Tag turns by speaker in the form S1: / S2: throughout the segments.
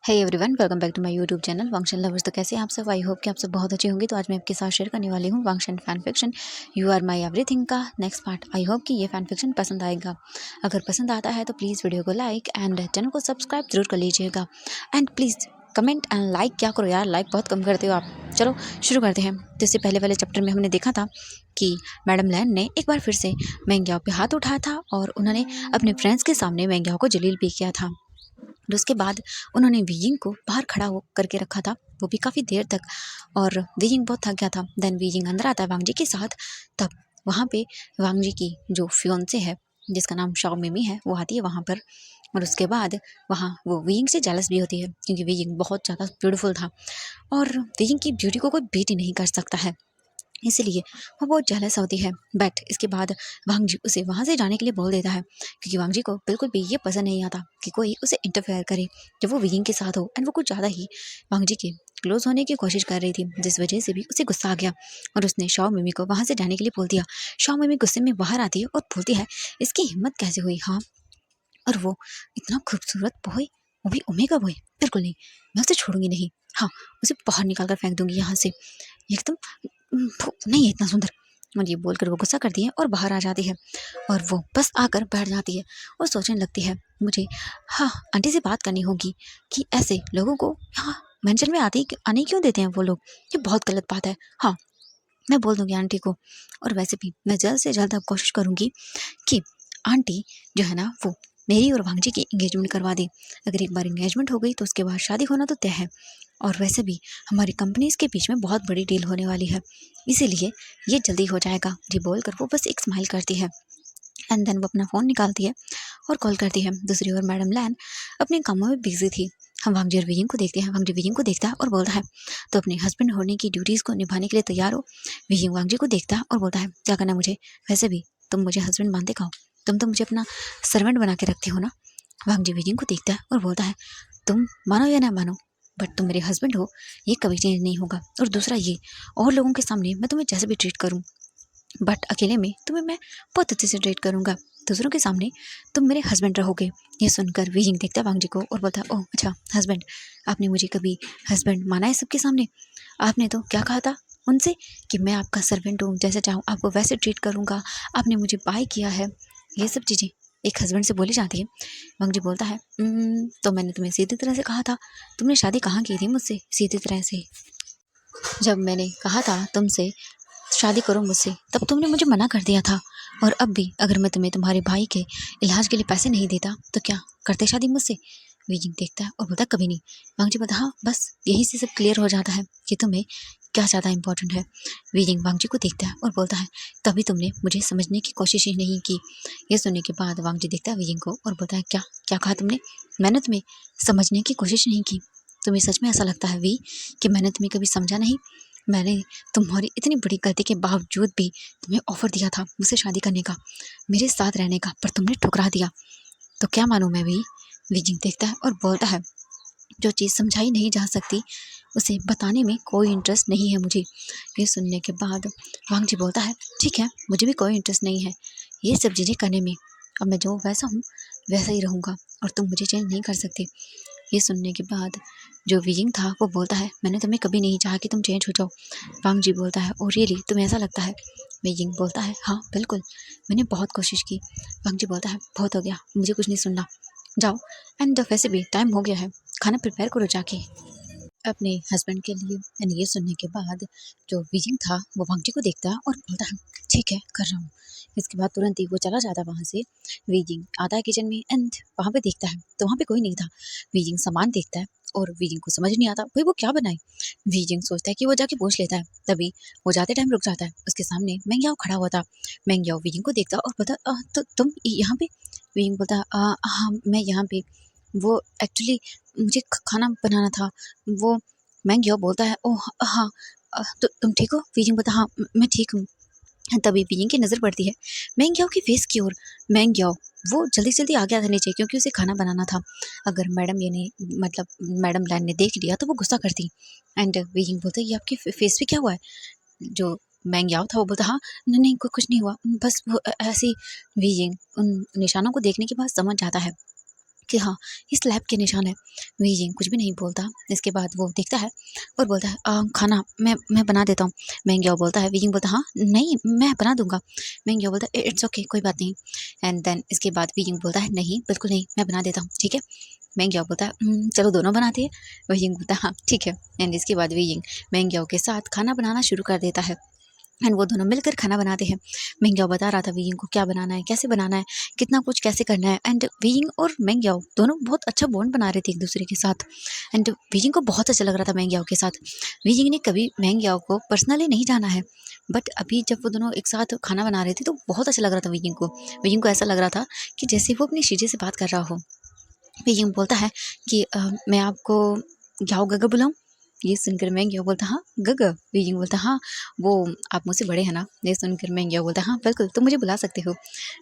S1: Hey everyone, welcome back to my YouTube channel Wangxian lovers. तो कैसे हैं आप सब? आई होप कि आप सब बहुत अच्छे होंगे। तो आज मैं आपके साथ शेयर करने वाली हूँ Wangxian fan fiction you are my everything का नेक्स्ट पार्ट। आई होप कि ये फैन फिक्शन पसंद आएगा। अगर पसंद आता है तो प्लीज़ वीडियो को लाइक एंड चैनल को सब्सक्राइब जरूर कर लीजिएगा। And please comment and like क्या करो यार, लाइक बहुत कम करते हो आप। चलो शुरू करते हैं। तो इससे पहले वाले चैप्टर में हमने देखा था कि मैडम लैन ने एक बार फिर से मैंग्याओ पे हाथ उठाया था और उन्होंने अपने फ्रेंड्स के सामने मैंग्याओ को जलील भी किया था। और उसके बाद उन्होंने वीयिंग को बाहर खड़ा हो करके रखा था, वो भी काफ़ी देर तक। और वीयिंग बहुत थक गया था। देन वीयिंग अंदर आता है वांग जी के साथ। तब वहाँ पे वांग जी की जो फियोंसे है, जिसका नाम शाओ मिमी है, वो आती है वहाँ पर। और उसके बाद वहाँ वो वीयिंग से जेलस भी होती है क्योंकि वीयिंग बहुत ज़्यादा ब्यूटीफुल था और वीयिंग की ब्यूटी को कोई बीट ही नहीं कर सकता है, इसलिए वो बहुत जेलस होती है। बट इसके बाद वांग जी उसे वहाँ से जाने के लिए बोल देता है क्योंकि वांग जी को बिल्कुल भी ये पसंद नहीं आता कि कोई उसे इंटरफेयर करे जब वो वियिंग के साथ हो। एंड वो कुछ ज़्यादा ही वांग जी के क्लोज होने की कोशिश कर रही थी, जिस वजह से भी उसे गुस्सा आ गया और उसने शाओ मिमी को वहाँ से जाने के लिए बोल दिया। शाओ मिमी गुस्से में बाहर आती है और बोलती है इसकी हिम्मत कैसे हुई, हाँ, और वो इतना खूबसूरत बॉय, वो भी ओमेगा बॉय, बिल्कुल नहीं, मैं उसे छोड़ूंगी नहीं। हाँ, उसे बाहर निकाल कर फेंक दूंगी यहाँ से एकदम। नहीं है इतना सुंदर। और ये बोलकर वो गुस्सा करती है और बाहर आ जाती है और वो बस आकर बैठ जाती है और सोचने लगती है मुझे, हाँ, आंटी से बात करनी होगी कि ऐसे लोगों को यहाँ मेंशन में आने क्यों देते हैं वो लोग। ये बहुत गलत बात है। हाँ, मैं बोल दूंगी आंटी को। और वैसे भी मैं जल्द से जल्द अब कोशिश करूंगी कि आंटी जो है ना वो मेरी और भांजी की एंगेजमेंट करवा दी। अगर एक बार एंगेजमेंट हो गई तो उसके बाद शादी होना तो तय है। और वैसे भी हमारी कंपनीज के बीच में बहुत बड़ी डील होने वाली है, इसीलिए ये जल्दी हो जाएगा। ये बोलकर वो बस एक स्माइल करती है एंड देन वो अपना फ़ोन निकालती है और कॉल करती है। दूसरी ओर मैडम लैन अपने कामों में बिजी थी। हम वांगजी और वियिंग को देखते हैं। वांगजी वियिंग को देखता है और बोलता है तो अपने हस्बैंड होने की ड्यूटीज़ को निभाने के लिए तैयार हो। वियिंग वांगजी को देखता है और बोलता है क्या करना मुझे, वैसे भी तुम मुझे हस्बैंड मानते कहो, तुम तो मुझे अपना सर्वेंट बना के रखती हो ना। वांगजी वियिंग को देखता है और बोलता है तुम मानो या ना मानो, बट तुम मेरे हस्बैंड हो, ये कभी चेंज नहीं होगा। और दूसरा ये, और लोगों के सामने मैं तुम्हें जैसे भी ट्रीट करूँ, बट अकेले में तुम्हें मैं बहुत अच्छे से ट्रीट करूँगा। दूसरों के सामने तुम मेरे हस्बैंड रहोगे। ये सुनकर वियिंग देखता है वांग जी को और बोलता है ओह अच्छा, हस्बैंड, आपने मुझे कभी हस्बैंड माना है सबके सामने? आपने तो क्या कहा था उनसे कि मैं आपका सर्वेंट हूँ, जैसे चाहूँ आपको वैसे ट्रीट करूँगा, आपने मुझे बाय किया है। ये सब चीज़ें एक हस्बैंड से बोली जाती है। वांग जी बोलता है तो मैंने तुम्हें सीधी तरह से कहा था, तुमने शादी कहाँ की थी मुझसे सीधी तरह से? जब मैंने कहा था तुमसे शादी करो मुझसे, तब तुमने मुझे मना कर दिया था। और अब भी अगर मैं तुम्हें तुम्हारे भाई के इलाज के लिए पैसे नहीं देता तो क्या करते शादी मुझसे? विजिंग देखता है और बोलता कभी नहीं। वांगजी बोलता हाँ, बस यही से सब क्लियर हो जाता है कि तुम्हें क्या ज़्यादा इंपॉर्टेंट है। विजिंग वांगजी को देखता है और बोलता है कभी तुमने मुझे समझने की कोशिश ही नहीं की। ये सुनने के बाद वांगजी देखता है विजिंग को और बोलता है क्या क्या कहा तुमने? मैंने तुम्हें समझने की कोशिश नहीं की। तुम्हें सच में ऐसा लगता है वी कि मैंने तुम्हें कभी समझा नहीं? मैंने तुम्हारी इतनी बड़ी गलती के बावजूद भी तुम्हें ऑफर दिया था मुझसे शादी करने का, मेरे साथ रहने का, पर तुमने ठुकरा दिया। तो क्या मानूं मैं भी? विजिंग देखता है और बोलता है जो चीज़ समझाई नहीं जा सकती उसे बताने में कोई इंटरेस्ट नहीं है मुझे। ये सुनने के बाद वांग जी बोलता है ठीक है, मुझे भी कोई इंटरेस्ट नहीं है ये सब चीज़ें करने में। अब मैं जो वैसा हूँ वैसा ही रहूँगा और तुम मुझे चेंज नहीं कर सकते। ये सुनने के बाद जो विजिंग था वो बोलता है मैंने तुम्हें कभी नहीं चाहा कि तुम चेंज हो जाओ। वांग जी बोलता है ओ रियली, तुम्हें ऐसा लगता है? विजिंग बोलता है हाँ बिल्कुल, मैंने बहुत कोशिश की। वांग जी बोलता है बहुत हो गया, मुझे कुछ नहीं सुनना, जाओ। एंड वैसे भी टाइम हो गया है, खाना प्रिपेयर करो जाके अपने हस्बैंड के लिए। एंड ये सुनने के बाद जो विजिंग था वो वांग जी को देखता है और बोलता है ठीक है कर रहा हूँ। इसके बाद तुरंत ही वो चला जाता है वहाँ से। वीजिंग आता है किचन में एंड वहाँ पे देखता है तो वहाँ पे कोई नहीं था। वीजिंग सामान देखता है और वीजिंग को समझ नहीं आता भाई वो क्या बनाए। वीजिंग सोचता है कि वो जाके पूछ लेता है, तभी वो जाते टाइम रुक जाता है। उसके सामने मैंग्याओ खड़ा हुआ था। मैंग्याओ वीजिंग को देखता और बोलता तो तुम यहाँ पे? वीजिंग बोलता हाँ मैं यहाँ पे, वो एक्चुअली मुझे खाना बनाना था। वो मैंग्याओ बोलता है ओह हाँ, तो तुम ठीक हो? वीजिंग बोलता हाँ मैं ठीक हूँ। तभी बीइंग की नज़र पड़ती है मैंग्याओ के फेस की ओर। मैंग्याओ वो जल्दी जल्दी आ गया था नीचे क्योंकि उसे खाना बनाना था। अगर मैडम ये ने मतलब मैडम लैन ने देख लिया तो वो गुस्सा करती। एंड बीइंग बोलता है ये आपके फेस पे क्या हुआ है? जो मैंग्याओ था वो बोलता हाँ नहीं नहीं कुछ नहीं हुआ, बस वो ऐसी। बीइंग उन निशानों को देखने के बाद समझ जाता है कि हाँ, इस लैब के निशान है। वीजिंग कुछ भी नहीं बोलता। इसके बाद वो देखता है और बोलता है खाना मैं बना देता हूँ। मेंग्याओ बोलता है, वीजिंग बोलता है हाँ, नहीं मैं बना दूँगा। मेंग्याओ बोलता है इट्स ओके, कोई बात नहीं। एंड देन इसके बाद वीजिंग बोलता है नहीं, बिल्कुल नहीं, मैं बना देता हूँ, ठीक है। मेंग्याओ बोलता है चलो दोनों बनाते हैं। वीजिंग बोलता है हाँ, ठीक है। एंड इसके बाद वीजिंग मेंग्याओ के साथ खाना बनाना शुरू कर देता है। एंड वो दोनों मिलकर खाना बनाते हैं। मेंग्याओ बता रहा था वीइंग को क्या बनाना है, कैसे बनाना है, कितना कुछ कैसे करना है। एंड वीइंग और मेंग्याओ दोनों बहुत अच्छा बॉन्ड बना रहे थे एक दूसरे के साथ। एंड वीइंग को बहुत अच्छा लग रहा था मेंग्याओ के साथ। वीइंग ने कभी मेंग्याओ को पर्सनली नहीं जाना है, बट अभी जब वो दोनों एक साथ खाना बना रहे थे तो बहुत अच्छा लग रहा था वीइंग को। वीइंग को ऐसा लग रहा था कि जैसे वो अपनी शीशे से बात कर रहा हो। वीइंग बोलता है कि मैं आपको ग्याओ गगा बुलाऊं। ये सुनकर मेंग्याओ बोलता हाँ गगा। वीजिंग बोलता हाँ, वो आप मुझसे बड़े हैं ना। ये सुनकर मेंग्याओ बोलता हाँ बिल्कुल, तुम मुझे बुला सकते हो।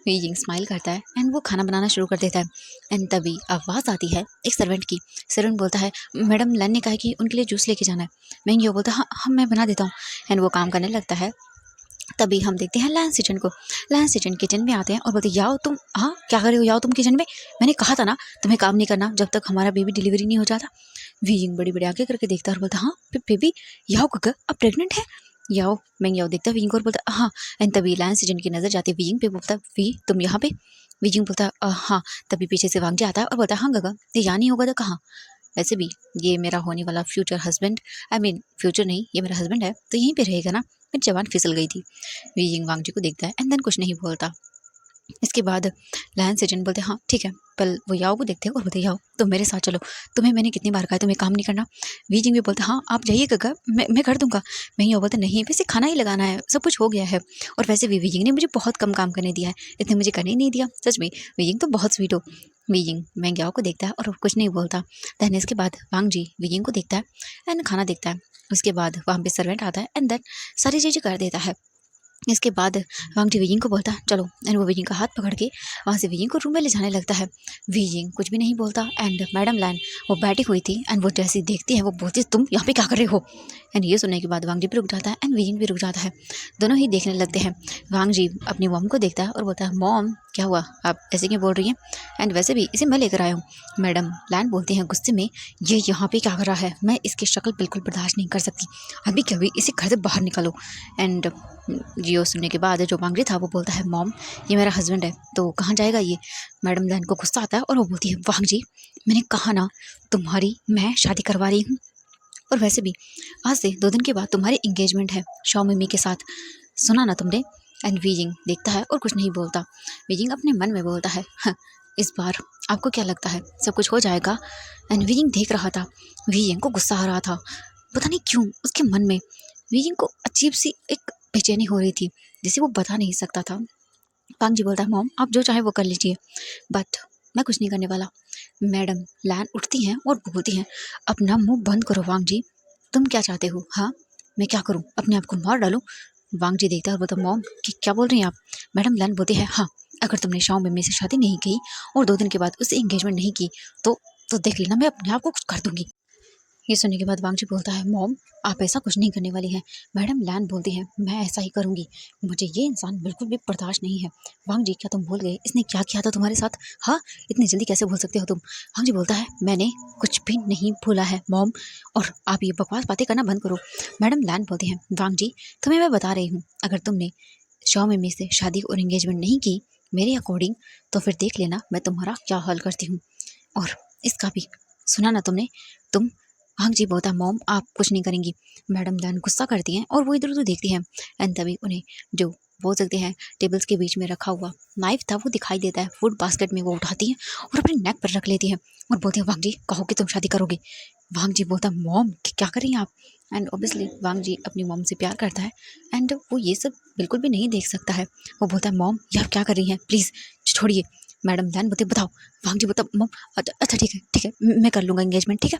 S1: वीजिंग स्माइल करता है एंड वो खाना बनाना शुरू कर देता है। एंड तभी आवाज़ आती है एक सर्वेंट की। सर्वेंट बोलता है मैडम लैन ने कहा कि उनके लिए जूस लेके जाना है। मेंग्याओ बोलता हाँ हाँ मैं बना देता हूँ। एंड वो काम करने लगता है। तभी हम देखते हैं लैन सिचन को। लैन सिचन किचन में आते हैं और बोलते याओ तुम हाँ क्या कर रहे हो, याओ तुम किचन में, मैंने कहा था ना तुम्हें काम नहीं करना जब तक हमारा बेबी डिलीवरी नहीं हो जाता। वीजिंग बड़ी बड़ी आंखें करके देखता है और बोलता हाँ बेबी, याओ गगा अब प्रेग्नेंट है। याओ मेंग्याओ देखता है वीजिंग को और बोलता हाँ। एंड तभी लैन सिचन की नजर जाती है वीजिंग पे। बोलता वी तुम यहाँ पे। वीजिंग बोलता हाँ। तभी पीछे से वांगजी आता है और बोलता हाँ गगा, ये यहाँ नहीं होगा तो कहाँ। वैसे भी ये मेरा होने वाला future husband, I mean future नहीं, ये मेरा हस्बैंड है तो यहीं पे रहेगा ना। मेरी जबान फिसल गई थी। वीजिंग वांगजी को देखता है एंड देन कुछ नहीं बोलता। इसके बाद लैन सेजन बोलते हाँ ठीक है। पर वो याओ को देखते हैं और बोलते याओ तुम मेरे साथ चलो, तुम्हें मैंने कितनी बार कहा है तुम्हें काम नहीं करना। वीजिंग भी बोलते हाँ आप जाइए गगा, मैं कर दूंगा। मैं याओ बोलते नहीं, वैसे खाना ही लगाना है, सब कुछ हो गया है। और वैसे भी वीजिंग ने मुझे बहुत कम काम करने दिया है, इतने मुझे करने ही नहीं दिया। सच में वीजिंग तो बहुत स्वीट हो। वीजिंग मेंग्याओ को देखता है और कुछ नहीं बोलता। देन इसके बाद वांग जी वीजिंग को देखता है एंड खाना देखता है। उसके बाद वहाँ पे सर्वेंट आता है एंड देन सारी चीज़ें कर देता है। इसके बाद वांगजी वीजिंग को बोलता है चलो। एंड वो वीजिंग का हाथ पकड़ के वहाँ से वीजिंग को रूम में ले जाने लगता है। वीजिंग कुछ भी नहीं बोलता। एंड मैडम लैन वो बैठी हुई थी एंड वो जैसे देखती है वो बोलती है तुम यहाँ पे क्या कर रहे हो। एंड ये सुनने के बाद वांगजी भी रुक जाता है एंड वीजिंग भी रुक जाता है। दोनों ही देखने लगते हैं। वांगजी अपनी मॉम को देखता है और बोलता है मॉम क्या हुआ, आप ऐसे क्यों बोल रही हैं। एंड वैसे भी इसे मैं लेकर आया हूँ। मैडम लैन बोलती हैं गुस्से में ये यहाँ पे क्या कर रहा है, मैं इसकी शक्ल बिल्कुल बर्दाश्त नहीं कर सकती, अभी कभी इसे घर से बाहर निकालो। एंड जियो सुनने के बाद जो मांगरी था वो बोलता है मॉम ये मेरा हस्बैंड है तो कहाँ जाएगा ये। मैडम लैन को गुस्सा आता है और वो बोलती है वांग जी मैंने कहा ना तुम्हारी मैं शादी करवा रही हूँ, और वैसे भी आज से 2 दिन के बाद तुम्हारी इंगेजमेंट है शाओ मिमी के साथ, सुना ना तुमने। एंड वीजिंग देखता है और कुछ नहीं बोलता। वीजिंग अपने मन में बोलता है हाँ, इस बार आपको क्या लगता है सब कुछ हो जाएगा। एंड वीजिंग देख रहा था। वीजिंग को गुस्सा आ रहा था, पता नहीं क्यों उसके मन में वीजिंग को अजीब सी एक बेचैनी हो रही थी जिसे वो बता नहीं सकता था। पांग जी बोलता है मॉम आप जो चाहे वो कर लीजिए, बट मैं कुछ नहीं करने वाला। मैडम लैन उठती हैं और बोलती हैं अपना मुंह बंद करो वांग जी, तुम क्या चाहते हो, हाँ मैं क्या करूँ अपने आप को मार डालूं। वांग जी देखता है और बोलता मॉम कि क्या बोल रही हैं आप। मैडम लैन बोलती है हाँ, अगर तुमने शाओ मिमी से शादी नहीं की और 2 दिन के बाद उससे एंगेजमेंट नहीं की तो देख लेना मैं अपने आप को कुछ कर दूंगी। ये सुनने के बाद वांगजी बोलता है मॉम आप ऐसा कुछ नहीं करने वाली हैं। मैडम लैन बोलती है मैं ऐसा ही करूंगी, मुझे ये इंसान बिल्कुल भी बर्दाश्त नहीं है। वांगजी क्या तुम भूल गए इसने क्या किया था तुम्हारे साथ, हाँ इतनी जल्दी कैसे भूल सकते हो तुम। वांगजी बोलता है मैंने कुछ भी नहीं भूला है मॉम, और आप ये बकवास बातें करना बंद करो। मैडम लैन बोलती है वांगजी तुम्हें मैं बता रही हूँ अगर तुमने शाओ मिमी से शादी और एंगेजमेंट नहीं की मेरे अकॉर्डिंग तो फिर देख लेना मैं तुम्हारा क्या हाल करती हूँ। और इसका भी सुना ना तुमने, तुम। हाँ जी बोलता मॉम आप कुछ नहीं करेंगी। मैडम लैन गुस्सा करती हैं और वो इधर उधर देखती हैं। एंड तभी उन्हें जो बोल सकते हैं टेबल्स के बीच में रखा हुआ नाइफ था वो दिखाई देता है। फूड बास्केट में वो उठाती हैं और अपने नेक पर रख लेती हैं और बोलती हैं वांग जी कहो कि तुम शादी करोगे। वांग जी बोलता मॉम क्या कर रही हैं आप। एंड ऑब्वियसली वांग जी अपनी मॉम से प्यार करता है एंड वो ये सब बिल्कुल भी नहीं देख सकता है। वो बोलता है मॉम ये आप क्या कर रही हैं, प्लीज़ छोड़िए। मैडम लैन बोलते बताओ। वांग जी बोलता मॉम अच्छा अच्छा ठीक है मैं कर लूँगा एंगेजमेंट, ठीक है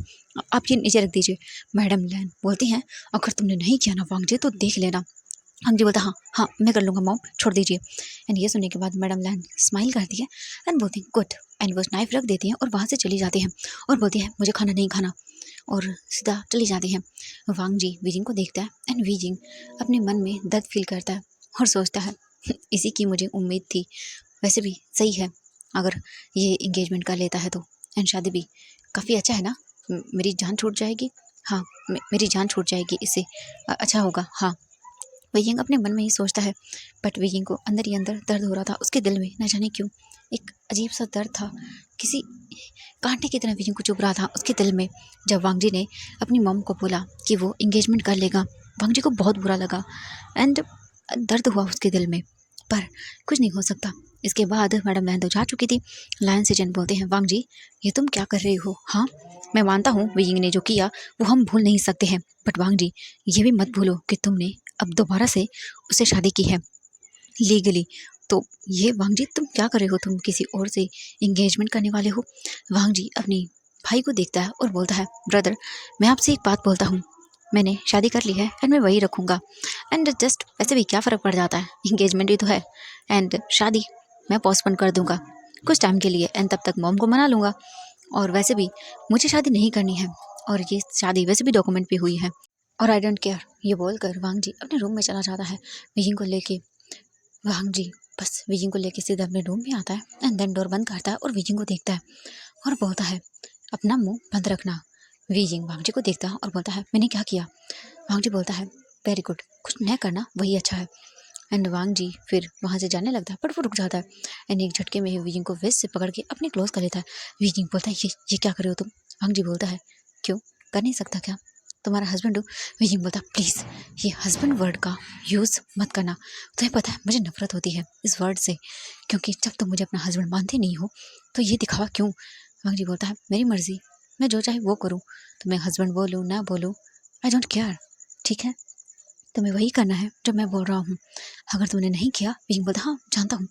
S1: आप ये नीचे रख दीजिए। मैडम लैन बोलती हैं अगर तुमने नहीं किया ना वांग जी तो देख लेना। वांग जी बोलता हाँ हाँ मैं कर लूँगा मॉम छोड़ दीजिए। एंड ये सुनने के बाद मैडम लैन स्माइल करती है एंड बोलती हैं गुड। एंड वो नाइफ रख देती हैं और वहाँ से चली जाती हैं और बोलती हैं मुझे खाना नहीं खाना, और सीधा चली जाती हैं। वांग जी वीजिंग को देखता है एंड वीजिंग अपने मन में दर्द फील करता है और सोचता है इसी की मुझे उम्मीद थी। वैसे भी सही है अगर ये इंगेजमेंट कर लेता है तो एंड शादी भी काफ़ी अच्छा है ना, मेरी जान छूट जाएगी। हाँ, मेरी जान छूट जाएगी इससे, अच्छा होगा। हाँ, वियिंग अपने मन में ही सोचता है, बट वियिंग को अंदर ही अंदर दर्द हो रहा था। उसके दिल में न जाने क्यों एक अजीब सा दर्द था, किसी कांटे की तरह वियिंग को चुभ रहा था उसके दिल में। जब वांग जी ने अपनी मॉम को बोला कि वो एंगेजमेंट कर लेगा, वांग जी को बहुत बुरा लगा एंड दर्द हुआ उसके दिल में, पर कुछ नहीं हो सकता। इसके बाद मैडम लैन तो जा चुकी थी। लायन से जन बोलते हैं, वांग जी ये तुम क्या कर रहे हो? हाँ, मैं मानता हूँ वियिंग ने जो किया वो हम भूल नहीं सकते हैं, बट वांग जी ये भी मत भूलो कि तुमने अब दोबारा से उससे शादी की है लीगली। तो ये वांग जी तुम क्या कर रहे हो? तुम किसी और से एंगेजमेंट करने वाले हो? वांग जी अपने भाई को देखता है और बोलता है, ब्रदर मैं आपसे एक बात बोलता हूँ, मैंने शादी कर ली है एंड मैं वही रखूँगा। एंड जस्ट वैसे भी क्या फ़र्क पड़ जाता है, एंगेजमेंट ही तो है एंड शादी मैं पोस्टपोन कर दूंगा कुछ टाइम के लिए एंड तब तक मॉम को मना लूँगा। और वैसे भी मुझे शादी नहीं करनी है और ये शादी वैसे भी डॉक्यूमेंट पे हुई है और आई डोंट केयर। ये बोलकर वांग जी अपने रूम में चला जाता है वियिंग को लेके। वांग जी बस वियिंग को लेके सीधा अपने रूम में आता है एंड देन डोर बंद करता है और वियिंग को देखता है और बोलता है, अपना मुंह बंद रखना। वियिंग वांग जी को देखता है और बोलता है, मैंने क्या किया? वांग जी बोलता है, वेरी गुड, कुछ न करना वही अच्छा है। एंड वांग जी फिर वहाँ से जाने लगता है, बट वो रुक जाता है एंड एक झटके में ही वियिंग को वेस्ट से पकड़ के अपने क्लोज कर लेता है। वियिंग बोलता है, ये क्या कर रहे हो तुम? वांग जी बोलता है, क्यों, कर नहीं सकता क्या? तुम्हारा हस्बैंड हो। वियिंग बोलता, प्लीज़ ये हस्बैंड वर्ड का यूज़ मत करना। तुम्हें पता है मुझे नफरत होती है इस वर्ड से, क्योंकि जब तुम मुझे अपना हस्बैंड मानते नहीं हो तो ये दिखावा क्यों? वांग जी बोलता है, मेरी मर्जी, मैं जो चाहे वो करूँ, तुम्हें हस्बैंड बोलूँ ना बोलूँ, आई डोंट केयर, ठीक है? तुम्हें वही करना है जो मैं बोल रहा हूँ। अगर तुमने नहीं किया, वियिंग बोलता, हाँ जानता हूँ,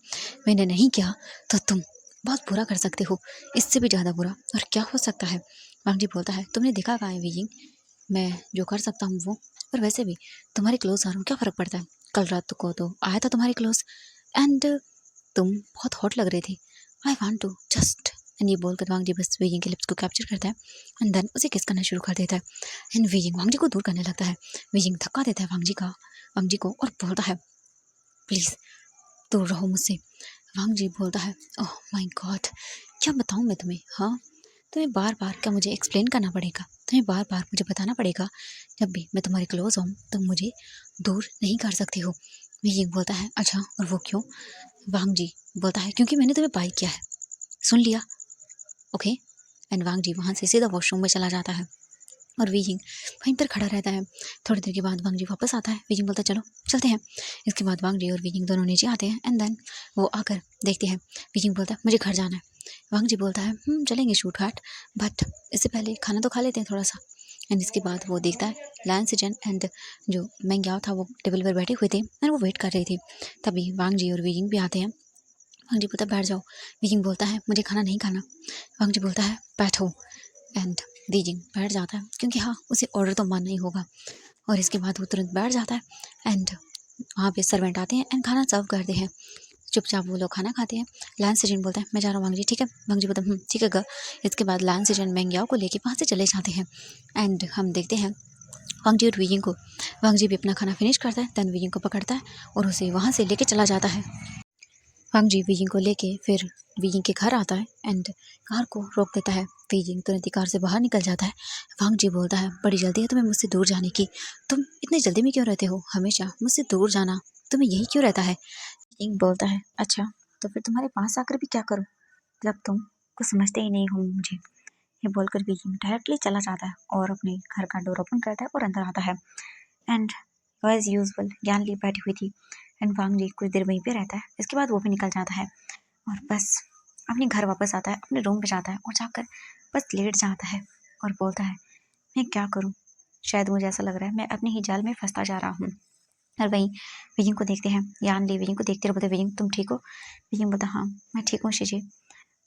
S1: मैंने नहीं किया तो तुम बहुत बुरा कर सकते हो, इससे भी ज़्यादा बुरा। और क्या हो सकता है? वांग जी बोलता है, तुमने देखा कहाँ है वियिंग, मैं जो कर सकता हूँ वो। और वैसे भी तुम्हारे क्लोज आ रहा हूँ, क्या फ़र्क पड़ता है? कल रात को तो आया था तुम्हारे क्लोज एंड तुम बहुत हॉट लग रहे थे, I want to just. And ये बोलकर वांग जी बस वियिंग के लिप्स को कैप्चर करता है एंड देन उसे किस करना शुरू कर देता है एंड वियिंग वांग जी को दूर करने लगता है। वियिंग धक्का देता है वांग जी को और बोलता है, प्लीज़ दूर रहो मुझसे। वांग जी बोलता है, ओह माय गॉड, क्या बताऊँ मैं तुम्हें? हाँ, तुम्हें बार बार क्या मुझे एक्सप्लेन करना पड़ेगा? तुम्हें बार बार मुझे बताना पड़ेगा? जब भी मैं तुम्हारे क्लोज हूँ तुम मुझे दूर नहीं कर सकती हो। वियिंग बोलता है, अच्छा और वो क्यों? वांग जी बोलता है, क्योंकि मैंने तुम्हें बाय किया है, सुन लिया, ओके। एंड वांग जी वहाँ से सीधा वॉशरूम में चला जाता है और वियिंग वहीं पर खड़ा रहता है। थोड़ी देर के बाद वांग जी वापस आता है। वियिंग बोलता है, चलो चलते हैं। इसके बाद वांग जी और वियिंग दोनों नीचे आते हैं एंड देन वो आकर देखते हैं। वियिंग बोलता है, मुझे घर जाना है। वांग जी बोलता है, चलेंगे शूट हाट, बट इससे पहले खाना तो खा लेते हैं थोड़ा सा। एंड इसके बाद वो देखता है लायन सिजन एंड जो मैंग्याओ था वो टेबल पर बैठे हुए थे एंड वो वेट कर रहे थे। तभी वांग जी और वियिंग भी आते हैं। वांग जी बोलता है, बैठ जाओ। वियिंग बोलता है, मुझे खाना नहीं खाना। वांग जी बोलता है, बैठो। एंड वियिंग बैठ जाता है क्योंकि हाँ उसे ऑर्डर तो मानना ही होगा। और इसके बाद वो तुरंत बैठ जाता है एंड वहाँ पे सर्वेंट आते हैं एंड खाना सर्व करते हैं। चुपचाप वो लोग खाना खाते हैं। लायन सिजन बोलता है, मैं जा रहा हूँ वांग जी, ठीक है? वांग जी बोलता है, ठीक है ग। इसके बाद लायन सिजन मैंग्याओ को लेके वहाँ से चले जाते हैं एंड हम देखते हैं वांग जी और वियिंग को। वांग जी भी अपना खाना फिनिश करता है, देन वियिंग को पकड़ता है और उसे वहाँ से लेके चला जाता है। वांग जी वियिंग को लेके फिर वियिंग के घर आता है एंड कार को रोक देता है। वियिंग तुरंत ही कार से बाहर निकल जाता है। वांग जी बोलता है, बड़ी जल्दी है तुम्हें मुझसे दूर जाने की, तुम इतनी जल्दी में क्यों रहते हो? हमेशा मुझसे दूर जाना तुम्हें यही क्यों रहता है? वियिंग बोलता है, अच्छा तो फिर तुम्हारे पास आकर भी क्या करूँ जब तुम कुछ समझते ही नहीं हो मुझे। ये बोलकर वियिंग डायरेक्टली चला जाता है और अपने घर का डोर ओपन करता है और अंदर आता है एंड एज यूजुअल ज्ञानली बैठी हुई थी एंड वांग जी कुछ देर वहीं पे रहता है। इसके बाद वो भी निकल जाता है और बस अपने घर वापस आता है, अपने रूम पे जाता है और जाकर बस लेट जाता है और बोलता है, मैं क्या करूं? शायद मुझे ऐसा लग रहा है मैं अपने ही जाल में फंसता जा रहा हूँ। और वहीं वियिंग को देखते हैं। यान ली वियिंग को देखते रहे, बोलते, वियिंग तुम ठीक हो? वियिंग बोलता, हाँ मैं ठीक हूँ शिजे,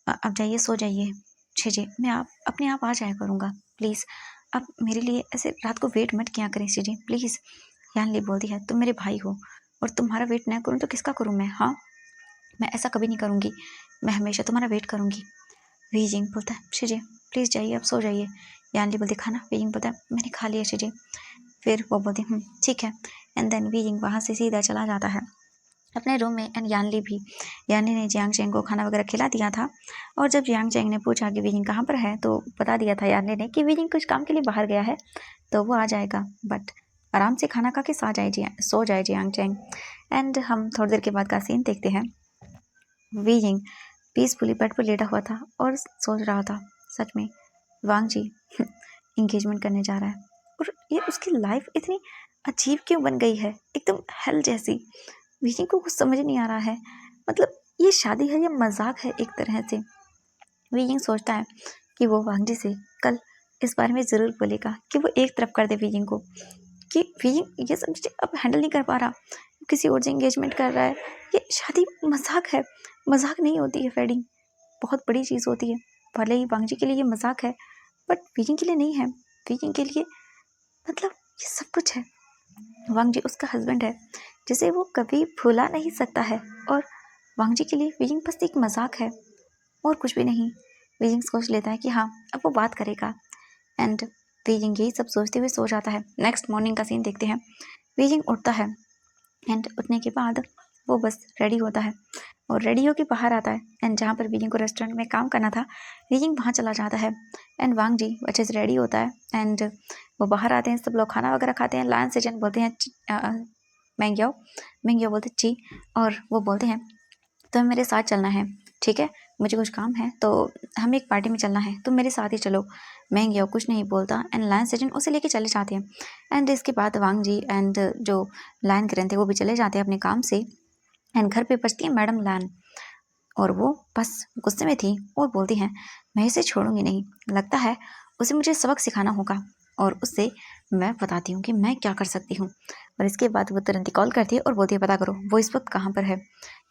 S1: अब जाइए सो जाइए। शिजे, मैं आप अपने आप आ जाया करूँगा, प्लीज़ आप मेरे लिए ऐसे रात को वेट मत किया करें शिजे, प्लीज़। यान ली बोलती है, तुम मेरे भाई हो और तुम्हारा वेट ना करूँ तो किसका करूँ मैं? हाँ, मैं ऐसा कभी नहीं करूँगी, मैं हमेशा तुम्हारा वेट करूँगी। वियिंग बोलता है, शिजे प्लीज़ जाइए, अब सो जाइए। यानली बोलती, खाना? वियिंग बोलता है, मैंने खा लिया शिजे। फिर वो बोलती, ठीक है। एंड देन वियिंग वहाँ से सीधा चला जाता है अपने रूम में। एंड यानली ने जियांग चैंग को खाना वगैरह खिला दिया था। और जब जियांग चैंग ने पूछा कि वीजिंग कहाँ पर है, तो बता दिया था यानली ने कि वीजिंग कुछ काम के लिए बाहर गया है, तो वो आ जाएगा, बट आराम से खाना खा के सो जाए जियांग चैंग। एंड हम थोड़ी देर के बाद का सीन देखते हैं। वीजिंग पीसफुली बेड पर लेटा हुआ था और सोच रहा था, सच में वांग जी इंगेजमेंट करने जा रहा है, और ये उसकी लाइफ इतनी अजीब क्यों बन गई है, एकदम हेल जैसी। वीजिंग को कुछ समझ नहीं आ रहा है, मतलब ये शादी है या मजाक है एक तरह से। वीजिंग सोचता है कि वो वांग जी से कल इस बारे में ज़रूर बोलेगा, कि वो एक तरफ कर दे वीजिंग को, कि वीजिंग ये सब चीज़ें अब हैंडल नहीं कर पा रहा, किसी और से इंगेजमेंट कर रहा है, ये शादी मजाक है। मजाक नहीं होती है वेडिंग, बहुत बड़ी चीज़ होती है। भले ही वांग जी के लिए ये मजाक है, बट वीजिंग के लिए नहीं है। वीजिंग के लिए मतलब ये सब कुछ है। वांग जी उसका हस्बैंड है, जिसे वो कभी भुला नहीं सकता है, और वांग जी के लिए वीजिंग बस एक मजाक है और कुछ भी नहीं। वीजिंग सोच लेता है कि हाँ, अब वो बात करेगा। एंड वीजिंग यही सब सोचते हुए सो जाता है। नेक्स्ट मॉर्निंग का सीन देखते हैं। वीजिंग उठता है, एंड उठने के बाद वो बस रेडी होता है और रेडी होकर बाहर आता है। एंड जहाँ पर वीजिंग को रेस्टोरेंट में काम करना था, वीजिंग वहाँ चला जाता है। एंड वांग जी अच्छे से रेडी होता है, एंड वो बाहर आते हैं, सब लोग खाना वगैरह खाते हैं। लायन सेजन बोलते हैं मैंग्याओ बोलते ची, और वो बोलते हैं तुम्हें मेरे साथ चलना है, ठीक है, मुझे कुछ काम है, तो हमें एक पार्टी में चलना है, तुम मेरे साथ ही चलो। मैंग्याओ कुछ नहीं बोलता, एंड लायन सेजन उसे लेके चले जाते हैं। एंड इसके बाद वांग जी एंड जो लायन किरण थे वो भी चले जाते हैं अपने काम से। एंड घर पे बचती है मैडम लायन, और वो बस गुस्से में थी और बोलती हैं मैं इसे छोड़ूंगी नहीं, लगता है उसे मुझे सबक सिखाना होगा, और उससे मैं बताती हूँ कि मैं क्या कर सकती हूँ। और इसके बाद वो तुरंत ही कॉल करती है और बोलती है पता करो वो इस वक्त कहाँ पर है।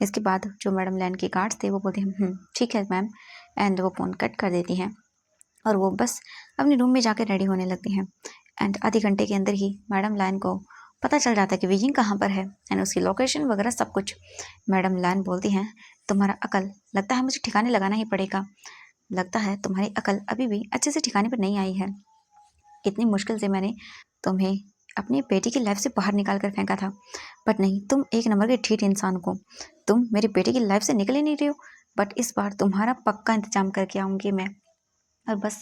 S1: इसके बाद जो मैडम लैन के गार्ड्स थे वो बोलते हैं ठीक है मैम, एंड वो फ़ोन कट कर देती हैं और वो बस अपने रूम में जाकर रेडी होने लगती हैं। एंड आधे घंटे के अंदर ही मैडम लैन को पता चल जाता है कि वीजिंग कहाँ पर है, एंड उसकी लोकेशन वगैरह सब कुछ। मैडम लैन बोलती हैं तुम्हारा अकल लगता है मुझे ठिकाने लगाना ही पड़ेगा, लगता है तुम्हारी अकल अभी भी अच्छे से ठिकाने पर नहीं आई है। कितनी मुश्किल से मैंने तुम्हें अपनी बेटी की लाइफ से बाहर निकाल कर फेंका था, बट नहीं, तुम एक नंबर के ठीठ इंसान को, तुम मेरी बेटी की लाइफ से निकल ही नहीं रहे हो। बट इस बार तुम्हारा पक्का इंतजाम करके आऊँगी मैं, और बस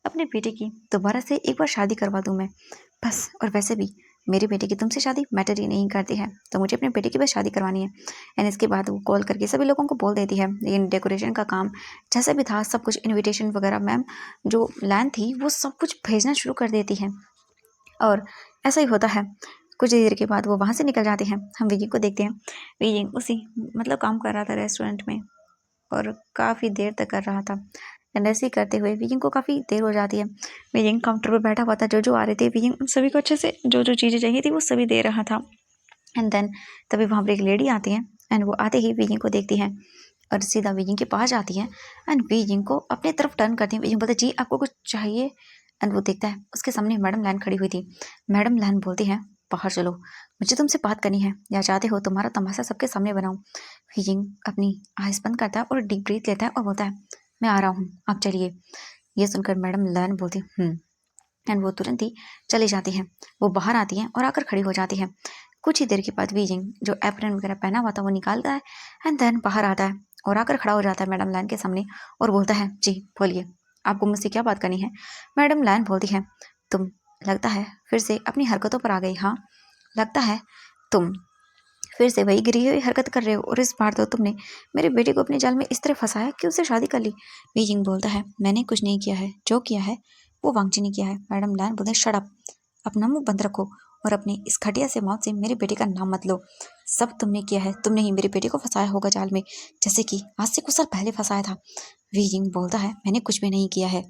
S1: अपने बेटे की दोबारा से एक बार शादी करवा दूँ मैं, बस। और वैसे भी मेरी बेटी की तुमसे शादी मैटर ही नहीं करती है, तो मुझे अपने बेटे की बस शादी करवानी है। एंड इसके बाद वो कॉल करके सभी लोगों को बोल देती है, लेकिन डेकोरेशन का काम जैसे भी था सब कुछ, इनविटेशन वगैरह मैम जो लैन थी वो सब कुछ भेजना शुरू कर देती है, और ऐसा ही होता है। कुछ देर के बाद वो वहाँ से निकल जाते हैं। हम विजिंग को देखते हैं, विजिंग उसी मतलब काम कर रहा था रेस्टोरेंट में, और काफ़ी देर तक कर रहा था। एंड ऐसे ही करते हुए विजिंग को काफ़ी देर हो जाती है। विजिंग काउंटर पर बैठा हुआ था, जो आ रहे थे विजिंग उन सभी को अच्छे से जो चीज़ें चाहिए थी वो सभी दे रहा था। एंड देन तभी वहाँ पर एक लेडी आती है, एंड वो आते ही विजिंग को देखती है और सीधा विजिंग के पास जाती है, एंड विजिंग को अपने तरफ टर्न करती है। विजिंग बोलते जी आपको कुछ चाहिए, एंड वो देखता है उसके सामने मैडम लैन खड़ी हुई थी। मैडम लैन बोलती है बाहर चलो, मुझे तुमसे बात करनी है, या चाहते हो तुम्हारा तमाशा सबके सामने बनाऊं। विजिंग अपनी आइज बंद करता है और डीप ब्रीथ लेता है और बोलता है मैं आ रहा हूँ, आप चलिए। ये सुनकर मैडम लैन बोलती एंड वो तुरंत ही चली जाती हैं। वो बाहर आती हैं और आकर खड़ी हो जाती है। कुछ ही देर के बाद विजिंग जो एप्रन वगैरह पहना हुआ था वो निकालता है, एंड देन बाहर आता है और आकर खड़ा हो जाता है मैडम लैन के सामने और बोलता है जी बोलिए, आपको मुझसे क्या बात करनी है। मैडम लैन बोलती है तुम लगता है फिर से अपनी हरकतों पर आ गई, हाँ लगता है तुम फिर से वही गिरी हुई हरकत कर रहे हो, और इस बार तो तुमने मेरे बेटे को अपने जाल में इस तरह फंसाया कि उससे शादी कर ली। बीजिंग बोलता है मैंने कुछ नहीं किया है, जो किया है वो वांगची ने किया है। मैडम लैन बोलते हैं शट अप, अपना मुंह बंद रखो और अपनी इस घटिया से मौत से मेरे बेटे का नाम मत लो। सब तुमने किया है, तुमने ही मेरे बेटे को फंसाया होगा जाल में, जैसे कि आज से कुछ साल पहले फंसाया था। वीजिंग बोलता है मैंने कुछ भी नहीं किया है।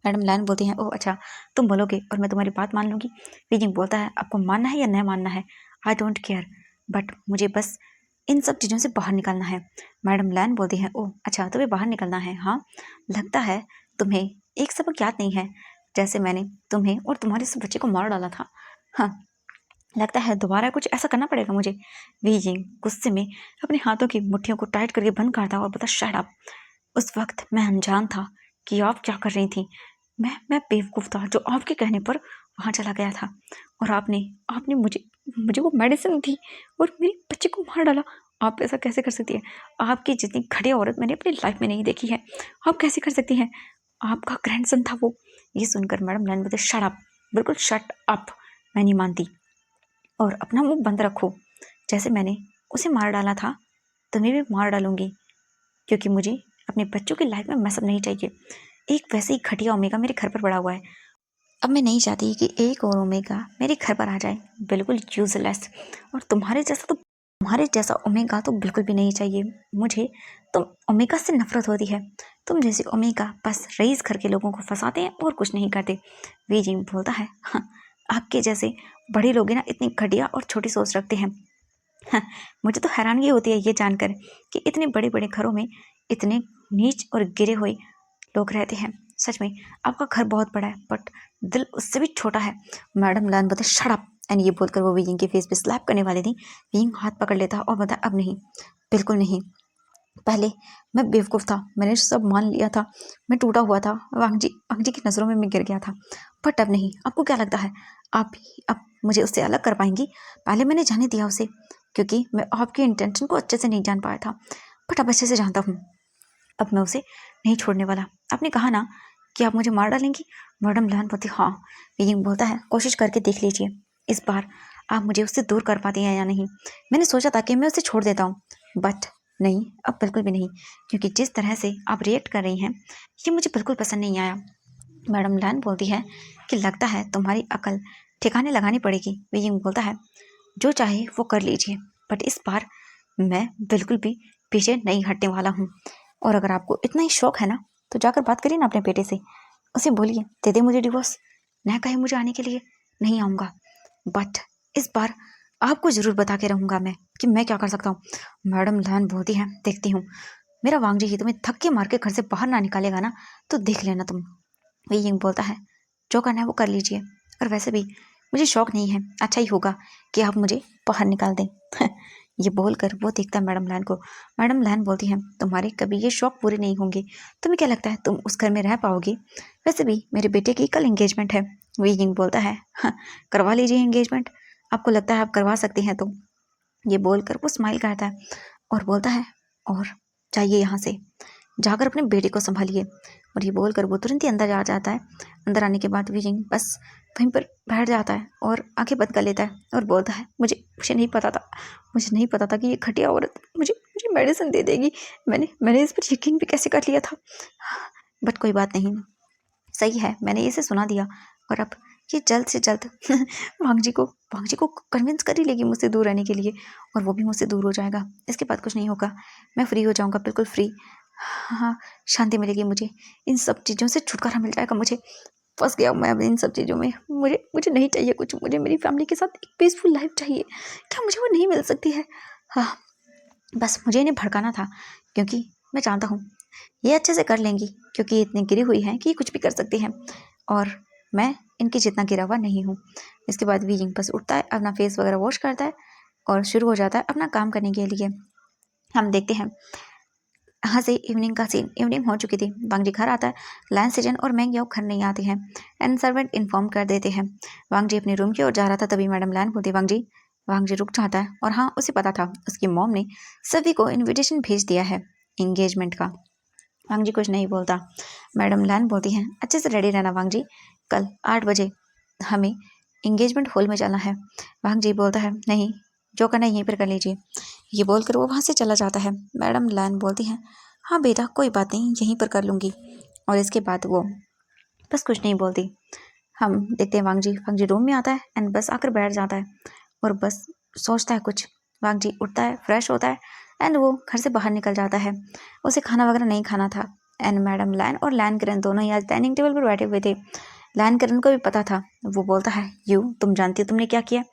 S1: मैडम लैन बोलती हैं ओह अच्छा, तुम बोलोगे और मैं तुम्हारी बात मान लूँगी। वीजिंग बोलता है आपको मानना है या नहीं मानना है, आई डोंट केयर, बट मुझे बस इन सब चीज़ों से बाहर निकलना है। मैडम लैन बोलती हैं ओह अच्छा, तुम्हें बाहर निकलना है, हाँ लगता है तुम्हें एक सबक याद नहीं है, जैसे मैंने तुम्हें और तुम्हारे सब बच्चे को मार डाला था। हाँ लगता है दोबारा कुछ ऐसा करना पड़ेगा मुझे। वीजिंग गुस्से में अपने हाथों की मुट्ठियों को टाइट करके बंद करता और बता शट अप। उस वक्त मैं अनजान था कि आप क्या कर रही थी, मैं बेवकूफ़ था जो आपके कहने पर वहाँ चला गया था, और आपने आपने मुझे मुझे वो मेडिसिन दी और मेरे बच्चे को मार डाला। आप ऐसा कैसे कर सकती है? आपकी जितनी घटिया औरत मैंने अपनी लाइफ में नहीं देखी है। आप कैसे कर सकती हैं? आपका ग्रैंडसन था वो। ये सुनकर मैडम लैन बोलते शट अप, बिल्कुल शट अप, मैं नहीं मानती और अपना मुंह बंद रखो। जैसे मैंने उसे मार डाला था तुम्हें भी मार डालूंगी, क्योंकि मुझे अपने बच्चों की लाइफ में मैसअप नहीं चाहिए। एक वैसे ही घटिया ओमेगा मेरे घर पर पड़ा हुआ है। अब मैं नहीं चाहती कि एक और ओमेगा मेरे घर पर आ जाए, बिल्कुल यूजलेस। और तुम्हारे जैसा ओमेगा तो बिल्कुल भी नहीं चाहिए मुझे। तुम ओमेगा से नफरत होती है। तुम जैसे ओमेगा बस रईस घर के लोगों को फंसाते हैं और कुछ नहीं करते। वीजिंग बोलता है हाँ, आपके जैसे बड़े लोग ना इतनी घटिया और छोटी सोच रखते हैं। हाँ, मुझे तो हैरानगी होती है ये जानकर कि इतने बड़े बड़े घरों में इतने नीच और गिरे हुए लोग रहते हैं। सच में आपका घर बहुत बड़ा है बट दिल उससे भी छोटा है। मैडम लान बता शट अप एंड ये बोलकर वो विजिंग के फेस पे स्लैप करने वाली थी। विजिंग हाथ पकड़ लेता और बता अब नहीं, बिल्कुल नहीं। पहले मैं बेवकूफ़ था, मैंने सब मान लिया था, मैं टूटा हुआ था, वांग जी की नज़रों में मैं गिर गया था। बट अब नहीं। आपको क्या लगता है आप ही अब मुझे उससे अलग कर पाएंगी? पहले मैंने जाने दिया उसे, क्योंकि मैं आपके इंटेंशन को अच्छे से नहीं जान पाया था, बट अब अच्छे से जानता हूँ। अब मैं उसे नहीं छोड़ने वाला। आपने कहा ना कि आप मुझे मार डालेंगी? मैडम लहन बोलती हाँ। विजिंग बोलता है कोशिश करके देख लीजिए इस बार आप मुझे उससे दूर कर पाती हैं या नहीं। मैंने सोचा था कि मैं उसे छोड़ देता हूँ, बट नहीं, अब बिल्कुल भी नहीं, क्योंकि जिस तरह से आप रिएक्ट कर रही हैं ये मुझे बिल्कुल पसंद नहीं आया। मैडम लैन बोलती है कि लगता है तुम्हारी अकल ठिकाने लगानी पड़ेगी। विजिंग बोलता है जो चाहे वो कर लीजिए, बट इस बार मैं बिल्कुल भी पीछे नहीं हटने वाला हूँ। और अगर आपको इतना ही शौक है ना तो जाकर बात करिए ना अपने बेटे से, उसे बोलिए दे दे मुझे डिवोर्स, न कहे मुझे आने के लिए। नहीं आऊँगा, बट इस बार आपको ज़रूर बता के रहूँगा मैं कि मैं क्या कर सकता हूँ। मैडम लैन बोलती है देखती हूँ मेरा वांगजी ही तुम्हें धक्के मार के घर से बाहर ना निकालेगा ना तो देख लेना तुम। विजिंग बोलता है जो करना है वो कर लीजिए, और वैसे भी मुझे शौक नहीं है, अच्छा ही होगा कि आप मुझे बाहर निकाल दें। ये बोलकर वो देखता है मैडम लैन को। मैडम लैन बोलती हैं तुम्हारे कभी ये शौक पूरे नहीं होंगे। तुम्हें क्या लगता है तुम उस घर में रह पाओगी? वैसे भी मेरे बेटे की कल एंगेजमेंट है। विजिंग बोलता है हाँ, करवा लीजिए एंगेजमेंट, आपको लगता है आप करवा सकती हैं तो। ये बोलकर वो स्माइल करता है और बोलता है और जाइए यहाँ से, जाकर अपने बेटे को संभालिए। और ये बोलकर वो तुरंत ही अंदर आ जाता है। अंदर आने के बाद विजिंग बस वहीं पर बैठ जाता है और आंखें बंद कर लेता है और बोलता है मुझे मुझे नहीं पता था, मुझे नहीं पता था कि ये घटिया औरत मुझे मुझे मेडिसिन दे देगी। मैंने इस पर यकीन भी कैसे कर लिया था। बट कोई बात नहीं, सही है मैंने इसे सुना दिया और अब ये जल्द से जल्द वांग जी को कन्विंस कर ही लेगी मुझसे दूर रहने के लिए, और वो भी मुझसे दूर हो जाएगा। इसके बाद कुछ नहीं होगा, मैं फ्री हो जाऊंगा, बिल्कुल फ्री। हाँ, शांति मिलेगी मुझे, इन सब चीज़ों से छुटकारा मिल जाएगा मुझे। फंस गया हूँ मैं अब इन सब चीज़ों में। मुझे मुझे नहीं चाहिए कुछ, मुझे मेरी फैमिली के साथ एक पीसफुल लाइफ चाहिए। क्या मुझे वो नहीं मिल सकती है? हाँ, बस मुझे इन्हें भड़काना था, क्योंकि मैं जानता हूँ ये अच्छे से कर लेंगी, क्योंकि ये इतनी गिरी हुई हैं कि ये कुछ भी कर सकती हैं, और मैं इनकी जितना गिरा हुआ नहीं हूँ। इसके बाद वीजिंग बस उठता है, अपना फेस वगैरह वॉश करता है और शुरू हो जाता है अपना काम करने के लिए। हम देखते हैं यहाँ से इवनिंग का सीन। इवनिंग हो चुकी थी, वांग जी घर आता है। लैन सीजन और मैंग याओ घर नहीं आते हैं एंड सर्वेंट इन्फॉर्म कर देते हैं। वांग जी अपने रूम की ओर जा रहा था, तभी मैडम लैन बोलती वांग जी रुक जाता है, और हाँ उसे पता था उसकी मॉम ने सभी को इन्विटेशन भेज दिया है इंगेजमेंट का। वांग जी कुछ नहीं बोलता। मैडम लैन बोलती हैं अच्छे से रेडी रहना वांग जी, कल 8 बजे हमें इंगेजमेंट हॉल में जाना है। वांग जी बोलता है नहीं, जो करना है यहीं पर कर लीजिए। ये बोलकर वो वहाँ से चला जाता है। मैडम लैन बोलती हैं हाँ बेटा कोई बात नहीं, यहीं पर कर लूँगी। और इसके बाद वो बस कुछ नहीं बोलती। हम देखते हैं वांग जी रूम में आता है एंड बस आकर बैठ जाता है और बस सोचता है कुछ। वांग जी उठता है, फ्रेश होता है एंड वो घर से बाहर निकल जाता है। उसे खाना वगैरह नहीं खाना था एंड मैडम लैन और लैन किरण दोनों ही आज डाइनिंग टेबल पर बैठे हुए थे। लैन किरण को भी पता था। वो बोलता है यू तुम जानती हो तुमने क्या किया?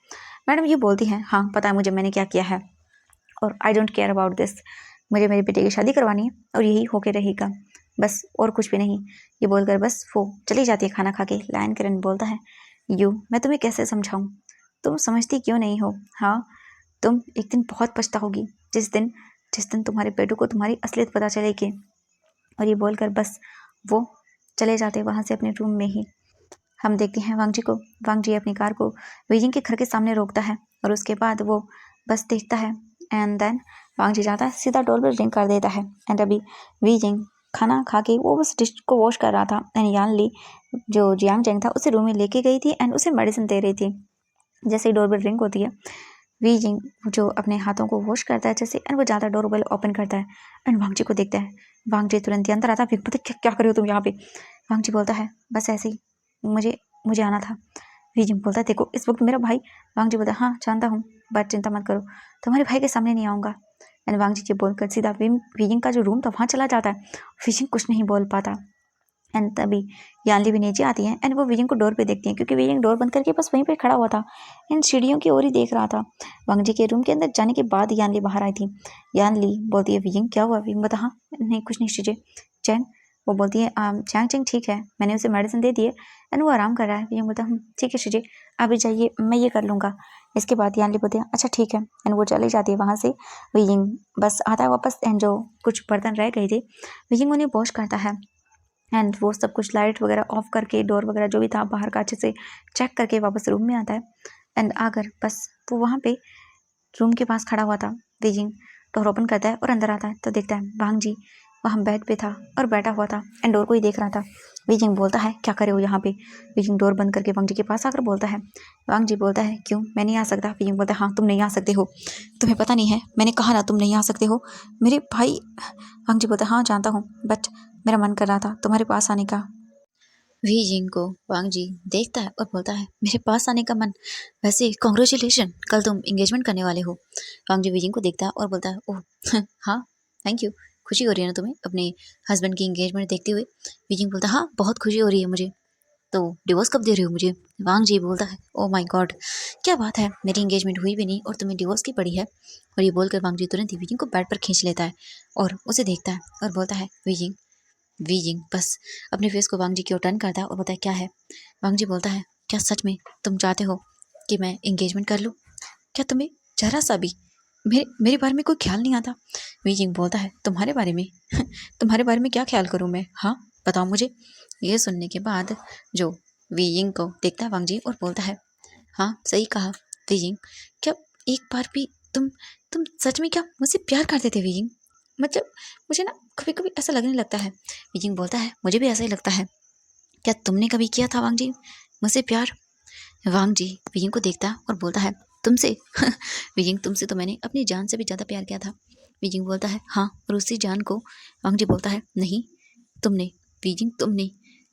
S1: मैडम ये बोलती हैं हाँ पता है मुझे मैंने क्या किया है, और I don't care about this. मुझे मेरे बेटे की शादी करवानी है और यही होके रहेगा, बस और कुछ भी नहीं। ये बोलकर बस वो चली जाती है खाना खा के। लायन किरण बोलता है यू मैं तुम्हें कैसे समझाऊं, तुम समझती क्यों नहीं हो? हाँ, तुम एक दिन बहुत पछताओगी, जिस दिन तुम्हारे बेटू को तुम्हारी असलियत पता चलेगी। और ये बोलकर बस वो चले जाते वहाँ से अपने रूम में ही। हम देखते हैं वांग जी को। वांग जी अपनी कार को वीजिंग के घर के सामने रोकता है और उसके बाद वो बस देखता है एंड देन वांग जी जाता है सीधा डोरबेल रिंग कर देता है। एंड अभी वी जिंग खाना खा के वो बस डिश को वॉश कर रहा था एंड यान ली जो जियांग जेंग था उसे रूम में लेके गई थी एंड उसे मेडिसिन दे रही थी। जैसे ही डोरबेल रिंग होती है वी जिंग जो अपने हाथों को वॉश करता है जैसे एंड वो जाता है डोरबेल ओपन करता है एंड वांग जी को देखता है। वांग जी तुरंत ही अंदर आता है। पता क्या कर रहे हो तुम यहाँ पे? वांग जी बोलता है बस ऐसे ही मुझे मुझे आना था। वी जिंग बोलता है देखो इस वक्त मेरा भाई। वांग जी बोलता है हाँ जानता हूँ बट चिंता मत करो तुम्हारे भाई के सामने नहीं आऊँगा। एंड वांग जी ये बोलकर सीधा वी जिंग का जो रूम था वहाँ चला जाता है। वी जिंग कुछ नहीं बोल पाता एंड तभी यानली भी नीचे आती है एंड वो विजिंग को डोर पे देखती है क्योंकि विजिंग डोर बंद करके बस वहीं पे खड़ा हुआ था एंड सीढ़ियों की ओर ही देख रहा था। वांग जी के रूम के अंदर जाने के बाद यानली बाहर आई थी। यानली बोलती है विजिंग क्या हुआ? विजिंग बता हाँ नहीं कुछ नहीं शीजे चैन। वो बोलती है चैंग चैंग ठीक है मैंने उसे मेडिसिन दे दी है एंड वो आराम कर रहा है। विजिंग बोलता है ठीक है शीजे आप भी जाइए मैं ये कर लूँगा। इसके बाद यानली बोलती है अच्छा ठीक है एंड वो चली जाती है वहाँ से। विजिंग बस आता है वापस एंड जो कुछ बर्तन रह गए थे विजिंग उन्हें वॉश करता है एंड वो सब कुछ लाइट वगैरह ऑफ करके डोर वगैरह जो भी था बाहर का अच्छे से चेक करके वापस रूम में आता है। एंड आकर बस वो वहाँ पे रूम के पास खड़ा हुआ था। बीजिंग डोर ओपन करता है और अंदर आता है तो देखता है वांग जी वहाँ बेड पे था और बैठा हुआ था एंड डोर को ही देख रहा था। बीजिंग बोलता है क्या करे हो यहाँ पे? बीजिंग डोर बंद करके वांग जी के पास आकर बोलता है। वांग जी बोलता है क्यों मैं नहीं आ सकता? बीजिंग बोलता है हाँ तुम नहीं आ सकते हो तुम्हें पता नहीं है मैंने कहा ना तुम नहीं आ सकते हो मेरे भाई। वांग जी बोलता है हाँ जानता हूँ बट मेरा मन कर रहा था तुम्हारे पास आने का। वी जिंग को वांग जी देखता है और बोलता है मेरे पास आने का मन? वैसे कॉन्ग्रेचुलेशन कल तुम एंगेजमेंट करने वाले हो। वांग जी वी जिंग को देखता है और बोलता है ओह हाँ थैंक यू खुशी हो रही है ना तुम्हें अपने हस्बैंड की एंगेजमेंट देखते हुए? वी जिंग बोलता है हाँ बहुत खुशी हो रही है मुझे। तो डिवोर्स कब दे रहे हो मुझे? वांग जी बोलता है ओ माय गॉड क्या बात है मेरी एंगेजमेंट हुई भी नहीं और तुम्हें डिवोर्स की पड़ी है। और ये बोलकर वांग जी तुरंत ही वी जिंग को बेड पर खींच लेता है और उसे देखता है और बोलता है वी जिंग बस अपने फेस को वांग जी की ओर टर्न करता है और बोलता है क्या है? वांग जी बोलता है क्या सच में तुम चाहते हो कि मैं एंगेजमेंट कर लूँ? क्या तुम्हें जरा सा भी मेरे मेरे बारे में कोई ख्याल नहीं आता? वी जिंग बोलता है तुम्हारे बारे में तुम्हारे बारे में क्या ख्याल करूँ मैं? हाँ बताओ मुझे। ये सुनने के बाद जो वी जिंग को देखता है वांग जी और बोलता है हाँ सही कहा वी जिंग क्या एक बार भी तुम सच में क्या मुझसे प्यार करते थे वी जिंग? मतलब मुझे ना कभी कभी ऐसा लगने लगता है। वी जिंग बोलता है मुझे भी ऐसा ही लगता है। क्या तुमने कभी किया था वांग जी मुझसे प्यार? वांग जी विजिंग को देखता है और बोलता है तुमसे विजिंग तुमसे तो मैंने अपनी जान से भी ज़्यादा प्यार किया था। विजिंग बोलता है हाँ और उसी जान को वांग जी बोलता है नहीं तुमने विजिंग तुमने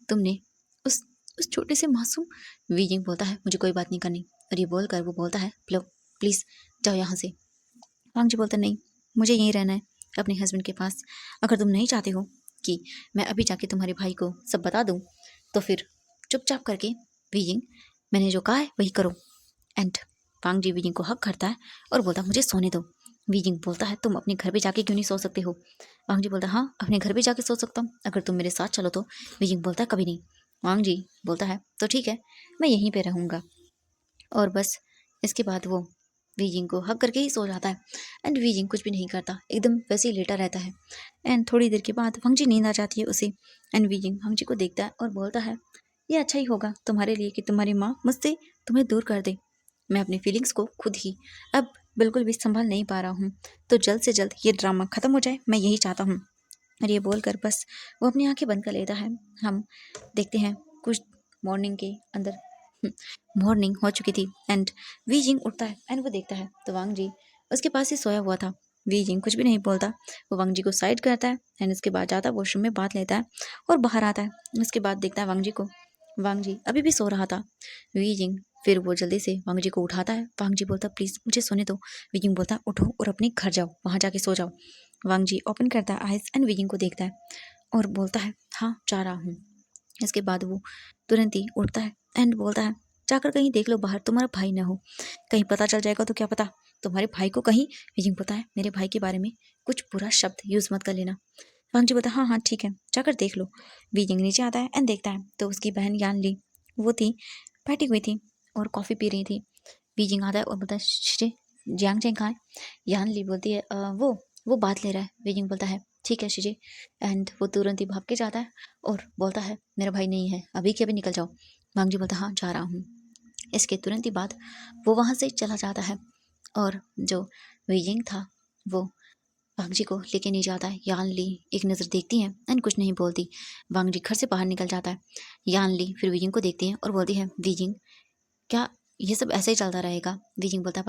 S1: तुमने उस उस छोटे से मासूम। विजिंग बोलता है मुझे कोई बात नहीं करनी और ये बोलकर वो बोलता है लो प्लीज़ जाओ यहाँ से। वांग जी बोलता नहीं मुझे यहीं रहना है अपने हस्बैंड के पास। अगर तुम नहीं चाहते हो कि मैं अभी जाके तुम्हारे भाई को सब बता दूँ तो फिर चुपचाप करके विजिंग मैंने जो कहा है वही करो। एंड वांग जी विजिंग को हक करता है और बोलता है मुझे सोने दो। विजिंग बोलता है तुम अपने घर पे जाके क्यों नहीं सो सकते हो? वांग जी बोलता है हाँ अपने घर पे जाके सो सकता हूँ अगर तुम मेरे साथ चलो तो। विजिंग बोलता है कभी नहीं। वांग जी बोलता है तो ठीक है मैं यहीं पे रहूँगा। और बस इसके बाद वो वीजिंग को हक करके ही सो जाता है एंड वीजिंग कुछ भी नहीं करता एकदम वैसे ही लेटा रहता है। एंड थोड़ी देर के बाद वांग जी नींद आ जाती है उसे एंड वीजिंग वांग जी को देखता है और बोलता है ये अच्छा ही होगा तुम्हारे लिए कि तुम्हारी माँ मुझसे तुम्हें दूर कर दे। मैं अपनी फीलिंग्स को खुद ही अब बिल्कुल भी संभाल नहीं पा रहा हूँ तो जल्द से जल्द ये ड्रामा ख़त्म हो जाए मैं यही चाहता हूँ। और ये बोलकर बस वो अपनी आंखें बंद कर लेता है। हम देखते हैं कुछ मॉर्निंग के अंदर मॉर्निंग हो चुकी थी एंड वी जिंग उठता है एंड वो देखता है तो वांग जी उसके पास ही सोया हुआ था। वी जिंग कुछ भी नहीं बोलता वो वांग जी को साइड करता है एंड उसके बाद जाता है वॉशरूम में बात लेता है और बाहर आता है। उसके बाद देखता है वांग जी को वांग जी अभी भी सो रहा था। वी जिंग फिर वो जल्दी से वांग जी को उठाता है। वांग जी बोलता प्लीज़ मुझे सोने दो। वी जिंग बोलता उठो और अपने घर जाओ वहाँ जाके सो जाओ। वांग जी ओपन करता है आइज एंड वी जिंग को देखता है और बोलता है हाँ जा रहा हूँ। इसके बाद वो तुरंत ही उठता है एंड बोलता है जाकर कहीं देख लो बाहर तुम्हारा भाई ना हो कहीं पता चल जाएगा तो क्या पता तुम्हारे भाई को कहीं विजिंग पता है मेरे भाई के बारे में कुछ बुरा शब्द यूज़ मत कर लेना। वांग जी बोलता हाँ हाँ ठीक है जाकर देख लो। विजिंग नीचे आता है एंड देखता है तो उसकी बहन यान ली वो थी बैठी हुई थी और कॉफ़ी पी रही थी। विजिंग आता है और बोलता है श्री जियांग चैंग कहाँ है? यान ली बोलती है वो बात ले रहा है। विजिंग बोलता है ठीक है शीजे एंड वो तुरंत ही भाग के जाता है और बोलता है मेरा भाई नहीं है अभी के अभी निकल जाओ। वांग जी बोलता हाँ जा रहा हूँ। इसके तुरंत ही बाद वो वहाँ से चला जाता है और जो वीजिंग था वो वांग जी को लेके नहीं जाता है। यान ली एक नज़र देखती है एंड कुछ नहीं बोलती। वांग जी घर से बाहर निकल जाता है। यान ली फिर वीजिंग को देखती है और बोलती है, वीजिंग क्या ये सब ऐसे ही चलता रहेगा? वीजिंग बोलता है,